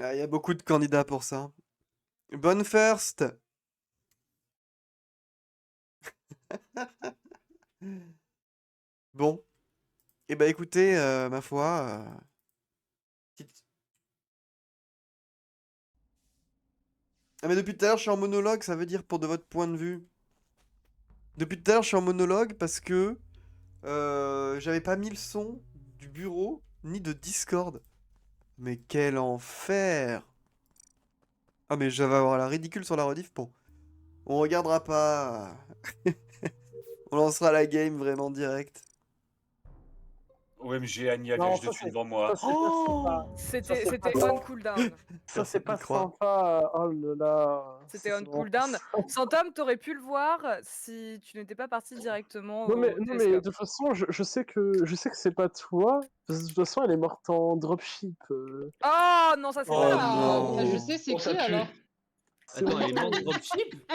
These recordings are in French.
Ah, il y a beaucoup de candidats pour ça. Bonne first. Bon. Eh ben écoutez, ma foi... petite- Ah mais depuis tout à l'heure je suis en monologue, ça veut dire pour de votre point de vue. Depuis tout à l'heure je suis en monologue parce que j'avais pas mis le son du bureau ni de Discord. Mais quel enfer! Ah mais je vais avoir la ridicule sur la rediff. Bon, on regardera pas. On lancera la game vraiment direct. OMG, Anya vient Non, juste de tuer devant moi. ça c'est pas Oh! ça c'est pas C'était on cooldown. ça Personne c'est n'y pas croit. sympa. Oh là là. C'était Ça, on c'est vraiment cooldown. Santom, t'aurais pu le voir si tu n'étais pas parti directement au non mais de télescope. toute façon, je sais que c'est pas toi. Parce que de toute façon, elle est morte en dropship. Oh non, ça c'est Oh pas Ah, grave. bah, je non! sais c'est Oh, ça qui pue. alors. C'est Attends, elle est morte horrible. dropship?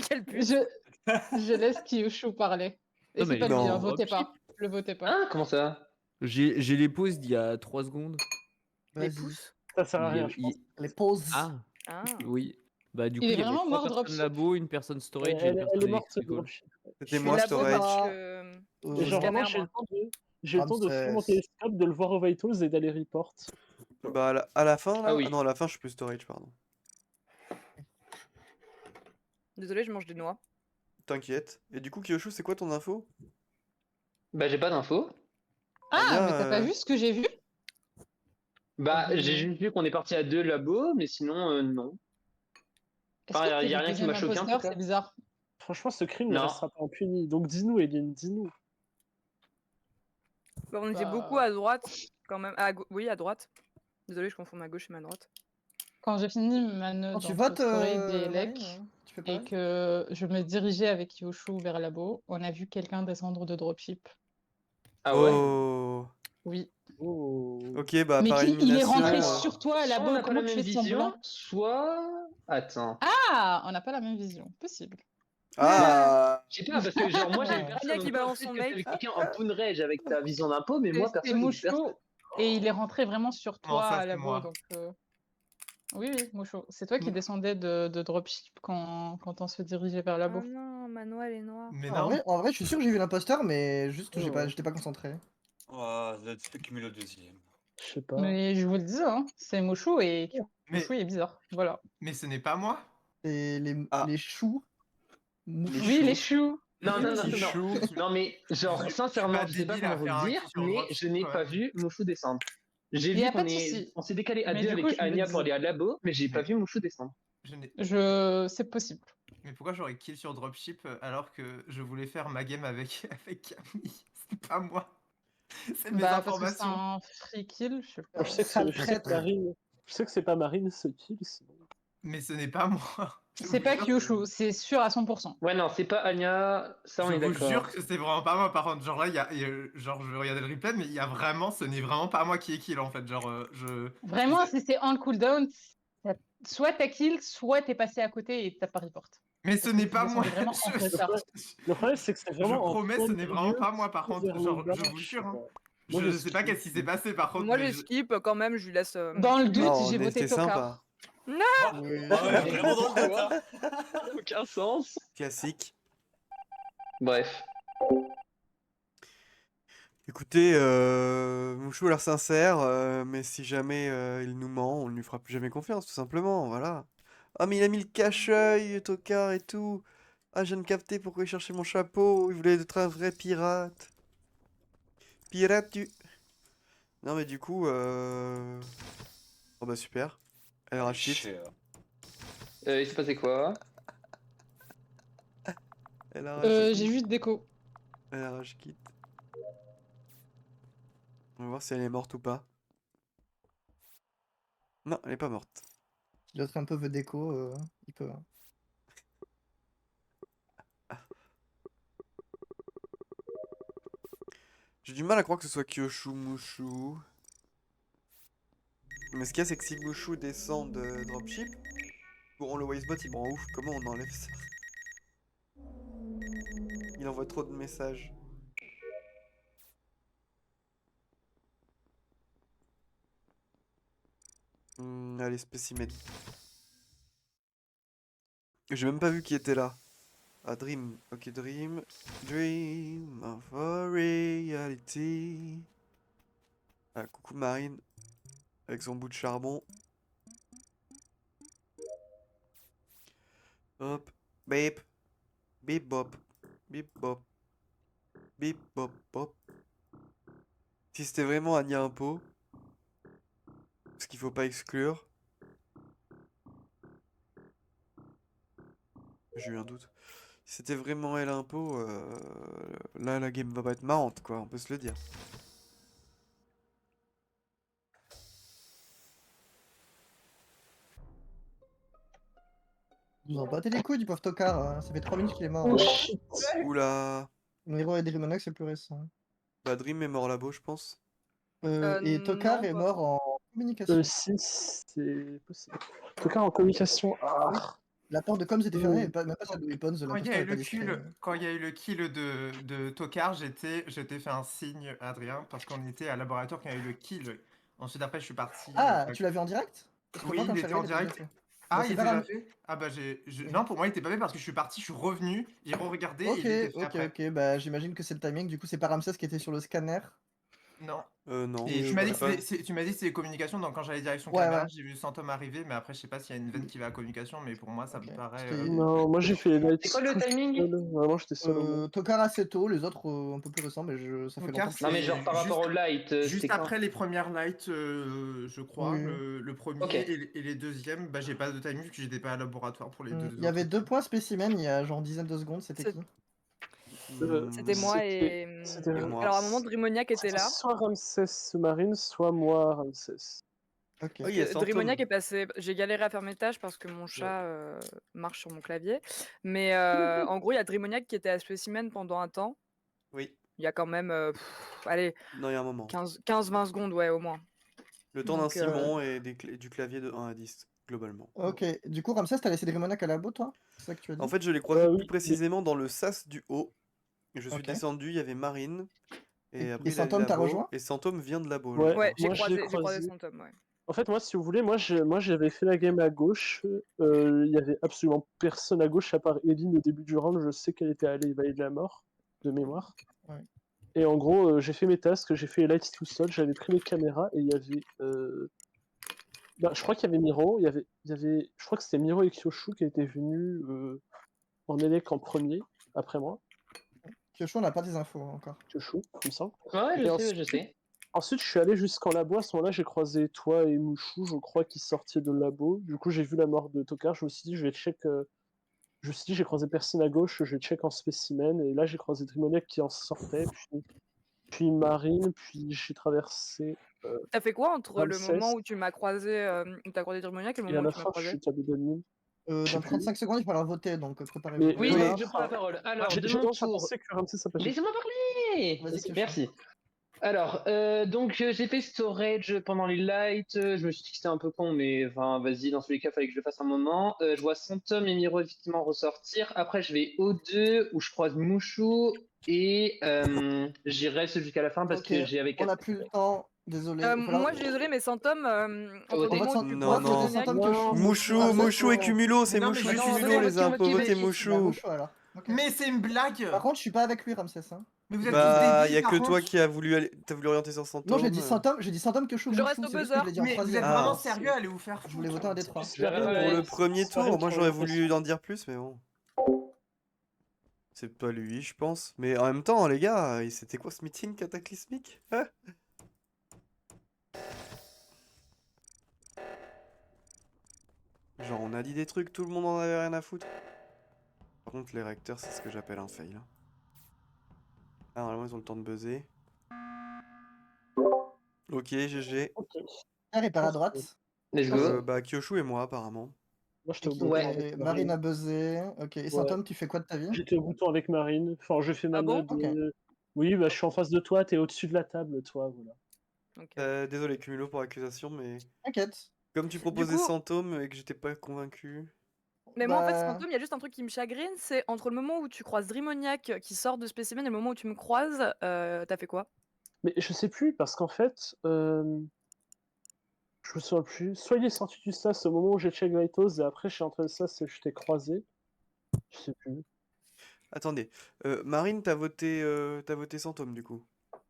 Quelle pute. Je laisse Kyushu parler. Et Non, mais c'est pas elle est lui, Non. hein, morte votez dropship. pas. Le votez pas. Hein, comment ça? J'ai les pauses d'il y a 3 secondes. Les Vas-y. pouces. Ça sert à Il y rien, a- je pense. il- Les pauses. Ah, Ah. oui. Bah, du coup, Il est il y avait vraiment 3 mort personnes dropship. labo, une personne storage et une Elle personne est morte electrical. dropship. C'était Je suis moi, labo parce storage. que Et j'ai genre scanner, vraiment, moi. j'ai eu le temps de faire mon Ramsès. télescope, de le voir au Vitals et d'aller report. Bah à la fin là? Ah oui. Ah non, à la fin je suis plus storage, pardon. Désolé, je mange des noix. T'inquiète. Et du coup, Kyoshu, c'est quoi ton info? Bah, j'ai pas d'infos. Ah, Anya, mais t'as pas vu ce que j'ai vu? Bah, j'ai juste vu qu'on est parti à 2 labos, mais sinon, non. Est-ce Enfin, que t'es y a le rien qui m'a deuxième choqué, en tout imposteur? cas. C'est bizarre. Franchement, ce crime ne Non. restera pas impuni. Donc dis-nous, Eline, dis-nous. Bon, on était Bah, beaucoup à droite quand même. Oui, à droite. Désolé, je confonds ma gauche et ma droite. Quand j'ai fini ma Quand note tu entre votes, storage et Marine, elec, tu fais et pareil? que je me dirigeais avec Yoshu vers labo, on a vu quelqu'un descendre de dropship. Ah ouais? Oh! Oui. Oh. Ok, bah Mais par il est élimination. rentré Alors, sur toi à soit on labo. n'a pas Comment la tu même fais vision, semblant? soit... Attends. Ah, on n'a pas la même vision. Possible. Ah! Je sais pas, parce que genre, moi, j'ai vu Ouais. personne. Anya qui Donc, toi, balance peut-être son que t'avais mec. quelqu'un en Poonrage avec ta vision d'impôt, mais moi, C'est perso, j'ai vu personne. Mouchou. Et il est rentré vraiment sur Comment toi ça, à c'est labo. moi? Donc, oui, oui, Mouchou. C'est toi qui descendais de dropship quand on se dirigeait vers Oh labo. non, Manoa, elle est noire. Mais En non. vrai, je suis sûr que j'ai vu l'imposteur, mais juste, Oh. j'étais pas concentré. Oh, c'est cumulé au deuxième. Je sais pas. Mais je vous le dis, hein, c'est Mouchou et Mais, Mouchou est bizarre. Voilà. mais ce n'est pas moi. Et Ah. les choux. Oui, les choux. Non, non, non, Petit non. chou. Non, mais genre, sincèrement, pas je sais pas débile à comment vous faire le un dire, kill sur mais Dropship, je n'ai quand pas même. vu Mouchou descendre. J'ai Y vu a pas qu'on de est... souci. on s'est décalé à Mais 2 du coup, avec je le Anya pour dis. aller à labo, mais j'ai pas vu Mouchou descendre. C'est possible. Mais pourquoi j'aurais kill sur Dropship alors que je voulais faire ma game avec, avec Camille? C'est pas moi. C'est mes Bah, parce que c'est informations. un free kill, je sais pas. Je sais que Sale je sais que traître. Marine. Je sais que c'est pas Marine ce kill. Sinon. Mais ce n'est pas moi. Je C'est vous pas jure. Kyushu, c'est sûr à 100%. Ouais, non, c'est pas Anya, ça on Je est vous d'accord. jure que c'est vraiment pas moi. Par contre, genre là, genre je vais regarder le replay, mais il y a vraiment, ce n'est vraiment pas moi qui ai kill en fait. Genre, Vraiment, si c'est on cooldown, soit t'as kill, soit t'es passé à côté et t'as pas report. Mais ce Parce que n'est tu pas moi. descendais vraiment en retard. Le problème, c'est que c'est Je vraiment. promets, ce n'est vraiment pas moi. Par contre, vers le genre, bas, je vous je sais jure. Hein. pas. Moi, Je j'ai sais pas skip. qu'est-ce qui s'est passé par contre. Moi, mais j'ai skip quand même, je lui laisse. Dans le doute, Non, j'ai on voté était Tokar. sympa. Oui. Vraiment dans le doigt. Aucun sens. Classique. Bref. Écoutez, Mouchou a l'air sincère, mais si jamais il nous ment, on ne lui fera plus jamais confiance, tout simplement, voilà. Ah, mais il a mis le cache-œil, Tokar et tout. Ah, je viens de capter pourquoi il cherchait mon chapeau, il voulait être un vrai pirate. Pirate du... Non, mais du coup, oh bah super. Elle a rachit. Cher. Il s'est passé quoi? Elle a rachit. J'ai juste déco. Elle a rachit. On va voir si elle est morte ou pas. Non, elle est pas morte. Si l'autre un peu veut déco, il peut. Hein. J'ai du mal à croire que ce soit Kyoshu Mushu. Mais ce qu'il y a, c'est que si Mushu descend de dropship, bon, le Wisebot il me rend ouf. Comment on enlève ça? Il envoie trop de messages. Allez, spécimen. J'ai même pas vu qui était là. Ah, Dream. Ok, Dream. Dream of a reality. Ah, coucou Marine. Avec son bout de charbon. Hop. Bip. Bip bop. Bip bop. Bip bop bop. Si c'était vraiment Anya Impo. Parce qu'il faut pas exclure. J'ai eu un doute. Si c'était vraiment elle Impo, là la game va pas être marrante quoi, on peut se le dire. Ils nous ont battu les couilles du pauvre tocard, hein. Ça fait 3 minutes qu'il est mort. Oh hein. shit. Oula. Mon héros et Dreamonox, c'est le plus récent. Bah Dream est mort là-bas je pense. Et Tokar non, est pas mort en communication. Si, c'est possible. En tout cas, en communication. Ah. La porte de com s'était fermée, mais même pas celle de Weapons. Quand il y a eu le kill, quand il y a eu le kill de Tokar, j'étais fait un signe à Adrien parce qu'on était à laboratoire quand il y a eu le kill. Ensuite après je suis parti. Ah, tu l'as vu en direct? Parce que Oui, moi, quand il je suis était en arrivé, il était direct. déjà fait. Ah, Bah, il c'est est pas déjà grave. fait? Ah bah non, pour moi il était pas fait parce que je suis parti, je suis revenu, j'ai re-regardé et il était fait après. Ok, bah j'imagine que c'est le timing, du coup c'est pas Ramsès qui était sur le scanner. Non. Non. Et Et tu m'as bah, dit que c'est les communications, donc quand j'allais direction Ouais, caméra, ouais. j'ai vu Santom arriver, mais après je sais pas s'il y a une veine qui va à communication, mais pour moi ça Ok. me paraît... Parce que- Non, moi j'ai fait les lights. C'est quoi le tout timing? seul. Vraiment, j'étais seul au monde. Tokar assez tôt, les autres un peu plus récents, mais ça fait Tokar, longtemps que Non, mais c'est genre par rapport au light, juste c'était quand? après les premières lights, je crois, Oui. le premier Ok. et les deuxièmes, bah j'ai pas de timing vu que j'étais pas à laboratoire pour les deux Il y avait autres. 2 points spécimen il y a genre une dizaine de secondes, c'était C'est- qui? C'était moi C'était- et. c'était- Et moi. Alors à un moment, Drimoniac était C'était là. soit Ramsès Marine, soit moi Ramsès. Ok. Oh, il y a Santom. Drimoniac est passé. J'ai galéré à faire mes tâches parce que mon chat marche sur mon clavier. Mais en gros, il y a Drimoniac qui était à Specimen pendant un temps. Oui. Il y a quand même, allez, Non, il y a un moment. 15-20 secondes, ouais, au moins. Le temps d'un Donc, Simon et du clavier de 1 à 10, globalement. Ok, du coup Ramsès, t'as laissé Dreamonac à la labo, toi? C'est ça que tu as dit? En fait, je l'ai croisé oui, plus précisément dans le sas du haut. Je suis Ok. descendu, il y avait Marine. Et Et après, il Santom allait t'a labo, rejoint? Et Santom vient de labo. Ouais. je ouais, crois. j'ai Moi, croisé, j'ai j'ai croisé croisé. son tome, ouais. En fait, moi, si vous voulez, moi j'avais fait la game à gauche. Il y avait absolument personne à gauche à part Eline au début du round. Je sais qu'elle était à l'éveil de la mort, de mémoire. Ouais. Et en gros, j'ai fait mes tasks, j'ai fait les lights tout seul, j'avais pris mes caméras et il y avait. Bah, je crois qu'il y avait Miro, je crois que c'était Miro et Kyoshu qui étaient venus en élec en premier, après moi. Kyoshu, on n'a pas des infos encore. Kyoshu, il me semble. Ouais, Et je sais. Ensuite, je suis allé jusqu'en labo. À ce moment-là, j'ai croisé toi et Mouchou, je crois, qui sortaient de labo. Du coup, j'ai vu la mort de Tokar. Je me suis dit, je vais check. Je me suis dit, j'ai croisé personne à gauche, je vais check en spécimen. Et là, j'ai croisé Drimoniac qui en sortait, puis Marine, puis j'ai traversé. T'as fait quoi entre le Ramsès. moment où tu m'as croisé, où t'as croisé Drimoniac et le Et à moment la où tu m'as fin, je croisé? suis tablé d'admin. Je sais Dans plus. 35 secondes, il va falloir voter, donc préparez-vous. Mais Oui, Oui, voilà. je prends la parole. Alors, J'ai de j'ai mon tendance à tour. penser que Ramsès a pas fait. Laissez-moi parler! Vas-y, Kyoshu. Merci. Alors, donc j'ai fait storage pendant les lights. Je me suis dit que c'était un peu con, mais enfin, vas-y, dans tous les cas, il fallait que je le fasse un moment. Je vois Santom et Miro effectivement ressortir. Après, je vais au 2 où je croise Mouchou et j'y reste jusqu'à la fin parce Ok, que j'ai avec on n'a plus le temps, désolé. Il va falloir- Moi, je suis désolée, mais Santom, entre voter. le moment où tu Non, croises non. Drimoniac... Santom, Kyoshu, Mouchou, Ramsès, Mouchou et Cumulo, c'est Non, mais Mouchou je et suis Cumulo désolé, les a un peu motivé. voté Il est à Mouchou. Mouchou, alors. Ok. Mais c'est une blague! Par contre, je suis pas avec lui, Ramsès. Hein. Mais vous êtes Bah, tous y a débiles, par que contre. toi qui a voulu aller... T'as voulu orienter sur Santom. Non, j'ai dit Santom, Kyoshu, Je Mouchou. reste au C'est juste que je buzzer. l'ai dit en Mais vous troisième. êtes Ah. vraiment sérieux, allez vous faire Je voulais foutre. voter un des trois. Pour le premier c'est pareil tour, moi pour j'aurais la voulu en dire plus, mais bon. C'est pas lui, je pense. Mais en même temps, les gars, c'était quoi ce meeting cataclysmique? Hein? Genre, on a dit des trucs, tout le monde en avait rien à foutre. Par contre, les réacteurs, c'est ce que j'appelle un fail. Hein. Ah, normalement, ils ont le temps de buzzer. Ok, GG. Ok. Pierre est par à droite. Let's go. Bah, Kyoshu et moi, apparemment. Moi, j'étais au Ok, bouton Ouais. avec Marine a buzzé. Ok, et Santom, tu fais quoi de ta vie? J'étais au bouton avec Marine. Enfin, je fais ma Ah bon mode. Ok. Oui, bah, je suis en face de toi, t'es au-dessus de la table, toi, voilà. Ok. Désolé, Cumulo, pour l'accusation, mais T'inquiète. comme tu proposais coup- Santom et que j'étais pas convaincu. Mais moi, en fait, Bah, Santom, il y a juste un truc qui me chagrine, c'est entre le moment où tu croises Drimoniac qui sort de Specimen et le moment où tu me croises, t'as fait quoi? Mais je sais plus, parce qu'en fait, Je me souviens plus. Soit il est sorti du sas au moment où j'ai check Vitos et après je suis entré le sas et je t'ai croisé. Je sais plus. Attendez. Marine, t'as voté Santôme, du coup.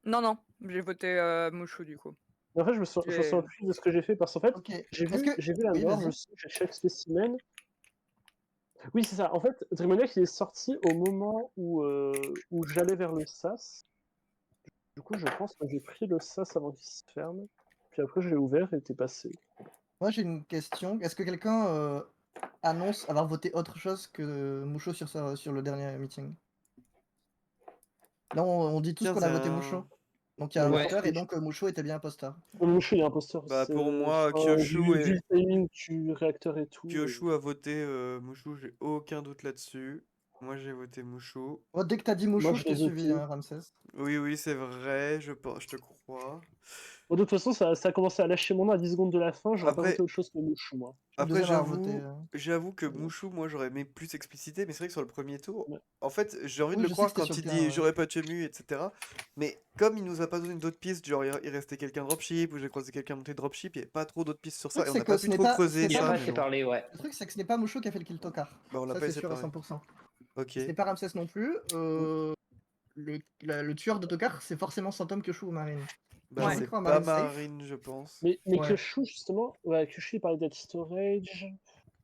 Non, j'ai voté Mouchou du coup. Mais en fait, je me souviens J'ai- plus de ce que j'ai fait parce qu'en fait, Ok. j'ai Est-ce vu, que. j'ai vu la Oui, mort, vas-y. j'ai check spécimen. Oui, c'est ça. En fait, Dreamoniac il est sorti au moment où j'allais vers le sas. Du coup, je pense que j'ai pris le sas avant qu'il se ferme. Puis après, je l'ai ouvert et t'es passé. Moi, j'ai une question. Est-ce que quelqu'un annonce avoir voté autre chose que Moucho sur le dernier meeting? Là, on dit tous Tiens, qu'on a voté Moucho. Donc il y a un Ouais. voteur et donc Moucho était bien imposteur. Mouchou, il est imposteur. Bah, pour c'est- moi, enfin, Kyoshu vu et- le timing du réacteur et tout. Kyoshu a voté Mouchou, j'ai aucun doute là-dessus. Moi, j'ai voté Mouchou. Oh, dès que t'as dit Moucho, Moi, je je t'ai l'ai suivi, voté. hein, Ramsès. Oui, c'est vrai, je te crois. Bon, de toute façon, ça a commencé à lâcher mon nom à 10 secondes de la fin. J'aurais pas Après- voté autre chose que Mouchou, moi. Je suis le Après, deuxième à avoir voté. j'avoue que Ouais. Mouchou, moi, j'aurais aimé plus expliciter, mais c'est vrai que sur le premier tour, Ouais. en fait, j'ai envie de Oui, le je sais croire que c'était quand sur il le dit terrain, ouais. j'aurais pas tué Mu, etc. Mais comme il nous a pas donné d'autres pistes, genre il restait quelqu'un dropship, ou j'ai croisé quelqu'un monter dropship, il y avait pas trop d'autres pistes sur Le ça, truc, et on c'est n'a que pas ce pu n'est trop pas- creuser ce n'est Il a ça. pas mais assez bon. parlé, ouais. Le truc, c'est que ce n'est pas Moucho qui a fait le kill Tokar. Bah, on l'a Ça, pas c'est essayé sûr de à parler. 100%. Ok. Ce n'est pas Ramsès non plus. Le tueur de Tokar, c'est forcément Santom, Kyoshu ou Marine. Bah, Ouais. c'est Crois à pas Marine safe. Marine, je pense. Mais Ouais. Kyoshu, justement, ouais, Kyoshu, il parlait d'être storage.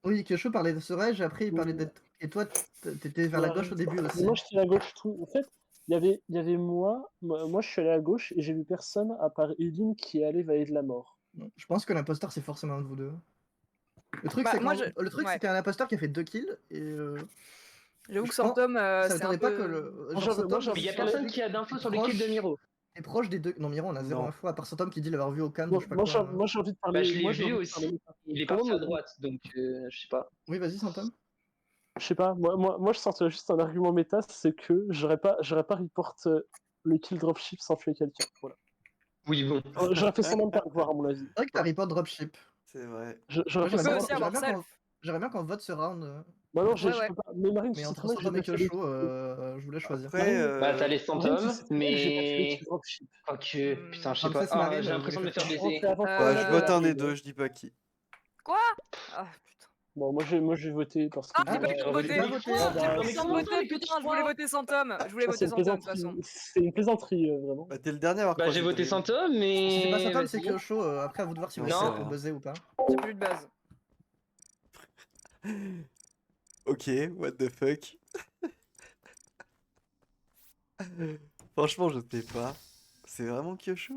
Oui, Kyoshu parlait de Sorage, après il parlait Mm. d'être. Et toi, t'étais vers la Ouais. gauche au début aussi. Mais moi, j'étais à gauche tout. En fait, il y avait moi, je suis allé à gauche et j'ai vu personne à part Eline qui est allé vailler de la mort. Non, je pense que l'imposteur, c'est forcément un de vous deux. Le truc, Bah, c'est moi, le truc, ouais. c'est qu'il y a un imposteur qui a fait 2 kills et. J'avoue je que pense- Santôme, Ça c'est un m'étonnerait pas que peu... le. Moi, Genre, j'avais- Santom, moi, j'avais- Mais il y a je personne sais qui a d'infos est sur le kill de proche- Miro. est proche des deux. Non, Miro, on a zéro Non. info, à part Santom qui dit l'avoir vu au camp, Moi, je sais pas moi, quoi. j'ai envie de parler. Bah, je l'ai moi, j'ai vu envie de parler aussi. méta. Il est Comment parti à me- droite, donc je sais pas. Oui, vas-y, Santom. Je sais pas, moi je sortirais juste un argument méta, c'est que j'aurais pas report le kill dropship sans tuer quelqu'un. Voilà. Oui, bon. J'aurais fait semblant de pas le voir à mon avis. C'est vrai que t'as report dropship. C'est vrai. J'aurais Moi, fait j'aimerais semblant. bien, aussi avoir self. j'aimerais bien qu'on vote ce round. Bah non, Ouais, je ouais. peux pas. Mais Marine, tu Mais sais entre très bien que Santom j'ai et pas tué Kyoshu, je voulais choisir. Après, Bah, t'as les Marine, fantômes, tu sais très bien que j'ai pas tué le mais. kill dropship. Quoique, putain, je sais pas. Ramsès Ah, Marine, j'ai vous l'impression de me voulez faire faire baiser. C'est avant Euh, qu'on bah, je aille vote à un des la- deux, je dis pas qui. Quoi? Ah, putain. Bon, moi j'ai voté parce que. Ah, j'ai Ah, pas eu le j'ai temps de pas voter. voté. J'ai Ah, bah, pas eu le c'est- temps de voter, putain, je voulais voter Santôme. Je voulais Ça, c'est voter une Santôme, de toute plaisanterie. façon. C'est une plaisanterie, vraiment. Bah, t'es le dernier à avoir Bah, croisé j'ai voté Dream. Santom, Si c'est pas mais. Santom, c'est vas-y. Kyoshu. Après, à vous de voir si vous Non, voulez c'est rien. buzzer ou pas. J'ai plus de base. Ok, what the fuck. Franchement, je sais pas. C'est vraiment Kyoshu?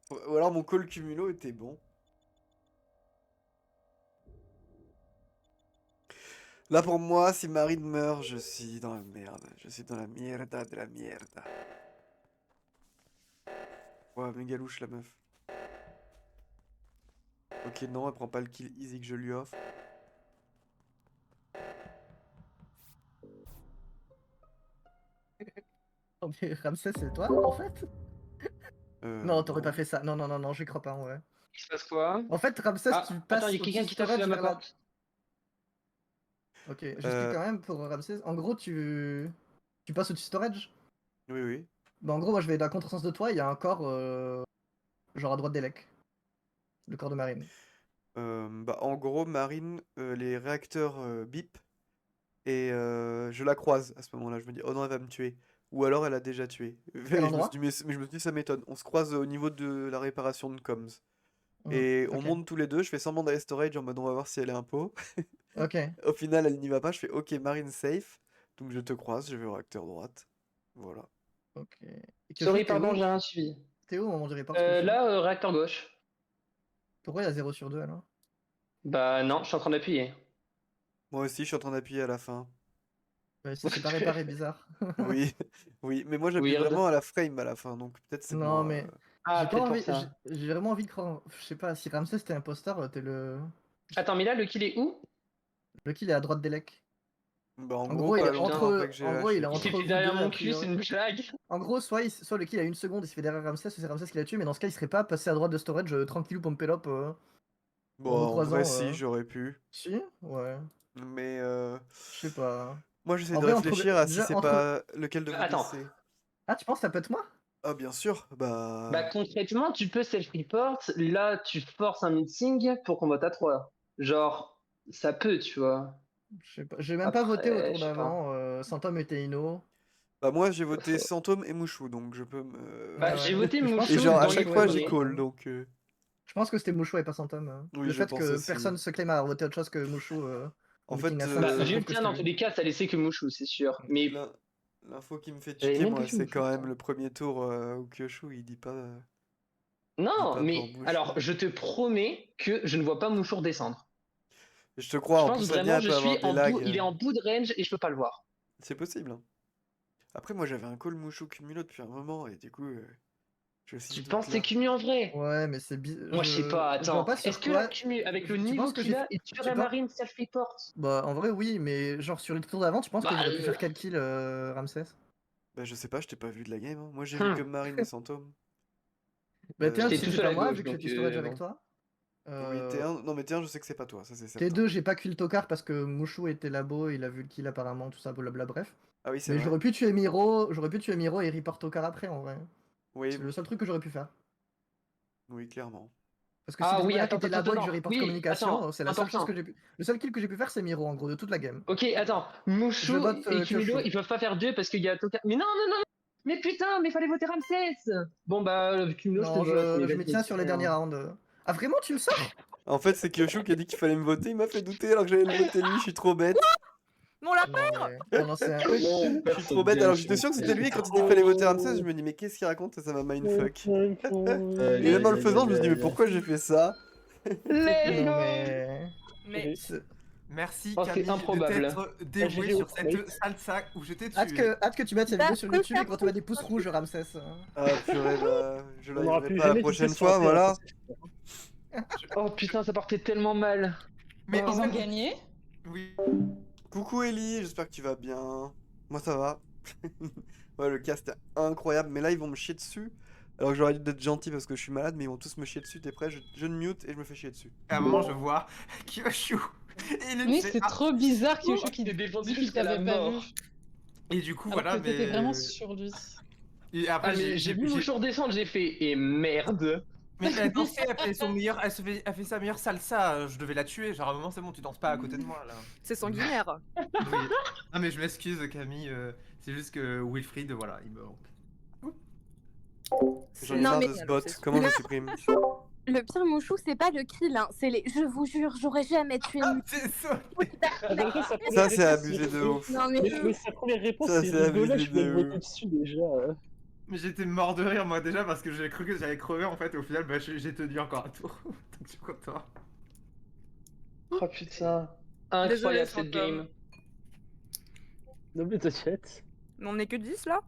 Ou alors mon call cumulo était bon. Là, pour moi, si Marine meurt, je suis dans la merde. Je suis dans la mierda de la mierda. Ouais, méga louche la meuf. Ok, non, elle prend pas le kill easy que je lui offre. Oh, mais Ramsès, c'est toi, en fait? Non, t'aurais pas fait ça. Non, non, non, non, j'y crois pas, en vrai. Il se passe quoi? En fait, Ramsès, Ah, tu passes attends, il y a au quelqu'un qui tape storage à ma vers la- porte. Ok, j'explique quand même pour Ramsès. En gros, tu passes au storage. Oui, oui. Bah, en gros, moi, je vais dans le contresens de toi. Il y a un corps, genre à droite des lecs. Le corps de Marine. Bah, en gros, Marine, les réacteurs bip. Et je la croise à ce moment-là. Je me dis, oh non, elle va me tuer. Ou alors elle a déjà tué. Et je me suis endroit dit, mais je me suis dit, ça m'étonne. On se croise au niveau de la réparation de comms. Mhm, Et on ok. monte tous les deux. Je fais semblant d'aller storage en mode, on va voir si elle est un pot. Ok. Au final, elle n'y va pas. Je fais, ok, Marine safe. Donc je te croise, je vais au réacteur droite. Voilà. Ok. Et Kyoshu, Sorry, t'es pardon, où j'ai un suivi. T'es où au moment du report Kyoshu Là, réacteur gauche. Pourquoi il y a 0 sur 2 alors? Bah, non, je suis en train d'appuyer. Moi aussi, je suis en train d'appuyer à la fin. Ouais, si c'est pas réparé, bizarre. Oui, oui. Mais moi, j'appuie Weird. vraiment à la frame à la fin. Donc peut-être c'est Non, moi. mais Ah, j'ai pas peut-être pour envie. ça. J'ai vraiment envie de croire. Je sais pas, si Ramsès t'es imposteur, t'es le. Attends, mais là, le kill est où? Le kill est à droite des lecs. Bah, en En gros, gros, il pas est longtemps entre. après que j'ai En gros, il est lâché. Il entre s'est vous fait derrière deux, mon a cul, priori. c'est une blague. En gros, soit le kill a une seconde, il se fait derrière Ramsès, soit c'est Ramsès qui l'a tué, mais dans ce cas, il serait pas passé à droite de storage tranquillou pompelop en Bon, nous en croisant. vrai, si, j'aurais pu. Si? Ouais. Mais Je sais pas. moi, j'essaie En de vrai, réfléchir à si déjà, c'est pas lequel de vous deux Attends. c'est. Ah, tu penses que ça peut être moi? Ah, bien sûr, bah. Bah concrètement, tu peux self-report, là tu forces un meeting pour qu'on vote à 3. Genre, ça peut, tu vois. Je sais pas. J'ai même pas voté au Après, tour je sais pas. d'avant. Santom était Ino. Bah, moi, j'ai voté Santôme et Mouchou, donc je peux me. Bah, Ouais, j'ai ouais. voté Je pense Et que Mouchou genre, à dans les chaque fois, j'ai premiers. call, donc. Je pense que c'était Mouchou et pas Santom. Oui, Le je fait pense que aussi, personne oui. se claime à avoir voté autre chose que Mouchou En au fait, meeting à 5, Bah, ça vu le prouve que tien, dans c'était tous lui. les cas, ça laissait que Mouchou, c'est sûr. Mais L'info qui me fait j'avais tiquer, même pas moi, fait c'est Mouchou, quand même putain. le premier tour où Kyoshu, il dit pas Non, pour mais Mouchou. alors, je te promets que je ne vois pas Mouchou redescendre. Je te crois, Je en pense plus, vraiment, Adrien je peut avoir suis des en bout, lags. il est en bout de range et je peux pas le voir. C'est possible, hein. Après, moi, j'avais un call Mouchou Cumulo depuis un moment, et du coup, j'ai aussi ce Tu penses que c'est doute-là. Cumu en vrai? Ouais, mais c'est bizarre. Moi, je sais pas, Je vois attends. pas Est-ce sur que la quoi. Cumu, avec le Tu niveau penses que qu'il j'ai a, fait. il Tu tuerait penses. Marine self-report? Bah, en vrai, oui, mais genre sur les tours d'avant, tu penses que Bah, j'aurais pu faire quel kill, Ramsès? Bah, je sais pas, je t'ai pas vu de la game, hein. Moi, j'ai vu que Marine et Santôme. Bah, T1, J'étais tout c'était seul pas à moi, gauche, vu que donc j'étais storage avec bon. toi. Oui, T1, non, mais T1, je sais que c'est pas toi, ça c'est certain. T2, j'ai pas kill Tokar parce que Mouchou était labo, il a vu le kill apparemment, tout ça, blablabla, bref. Ah oui, c'est Mais vrai. j'aurais pu tuer Miro et report Tokar après en vrai. Oui, C'est le seul truc que j'aurais pu faire. oui, clairement. Parce que si Ah oui, Drimonac attends, était attends, labo et que attends. je report Oui, communication, attends, c'est la seule chose important. que j'ai pu. Le seul kill que j'ai pu faire, c'est Miro en gros de toute la game. Ok, attends. Je Mouchou vote et Cumulo, Kyoshu. ils peuvent pas faire 2 parce qu'il y a Toka. Mais non, non, non! Mais putain, mais fallait voter Ramsès! Bon bah, Cumulo, je te Non, vote, mais je me vas-y, tiens sur les derniers rounds. Ah vraiment, tu me sors? En fait, c'est Kyoshu qui a dit qu'il fallait me voter, il m'a fait douter alors que j'allais le voter lui, je suis trop bête. Mon lapin! Non, c'est un. Je suis trop bête, alors j'étais sûr que c'était lui et quand il dit qu'il fallait voter Ramsès, je me dis mais qu'est-ce qu'il raconte, ça m'a mindfuck. Et même en le faisant, je me suis dit mais pourquoi j'ai fait ça? Let's Non go! Mais Merci Oh, c'est Camille de improbable. t'être dévoué j'ai sur oublié. cette salsa où je t'ai tué. Hâte que tu mettes cette vidéo sur YouTube et quand tu as des pouces rouges, Ramsès. Ah purée, bah je On n'aura l'arriverai plus pas la jamais prochaine tissé sur fois, un voilà. Oh putain, ça partait tellement mal. Mais Oh. en Ils ont fait, gagné. oui. Coucou Ellie, j'espère que tu vas bien. Moi ça va. Ouais, le cast est incroyable, mais là ils vont me chier dessus. Alors que j'aurais dû être gentil parce que je suis malade, mais ils vont tous me chier dessus. T'es prêt? Je ne mute et je me fais chier dessus. À un moment, je vois Kyoshu. Et il Oui, fait, c'est ah. trop bizarre Kyoshu qui T'es défendu dit qu'il jusqu'à la t'avait pas mort. vu. Et du coup, Alors voilà, que t'étais mais. vraiment sur lui. Et après, Ah mais j'ai vu Mouchou redescendre, j'ai fait et merde. Mais elle dansait, elle fait son meilleur, elle fait sa meilleure salsa, je devais la tuer, genre à un moment c'est bon, tu danses pas à côté de moi là. C'est sanguinaire. Oui. Non mais je m'excuse Camille, c'est juste que Wilfried, voilà, il me manque. J'en ai Non, marre mais- de ce bot, comment je le supprime? Le pire Mouchou, c'est pas le kill, hein. C'est les. Je vous jure, j'aurais jamais tué. Ah, c'est ça. Ça, c'est abusé de ouf. Non, mais. Mais sa première réponse, Ça, c'est c'est rigolo, abusé je vais de le voter ouf. dessus déjà. Mais j'étais mort de rire moi déjà parce que j'ai cru que j'allais crever en fait, au final bah, j'ai tenu encore un tour, donc je suis content. Oh putain. Désolé, Incroyable cette Fantôme. game. Non mais t'inquiète. Mais on est que 10 là?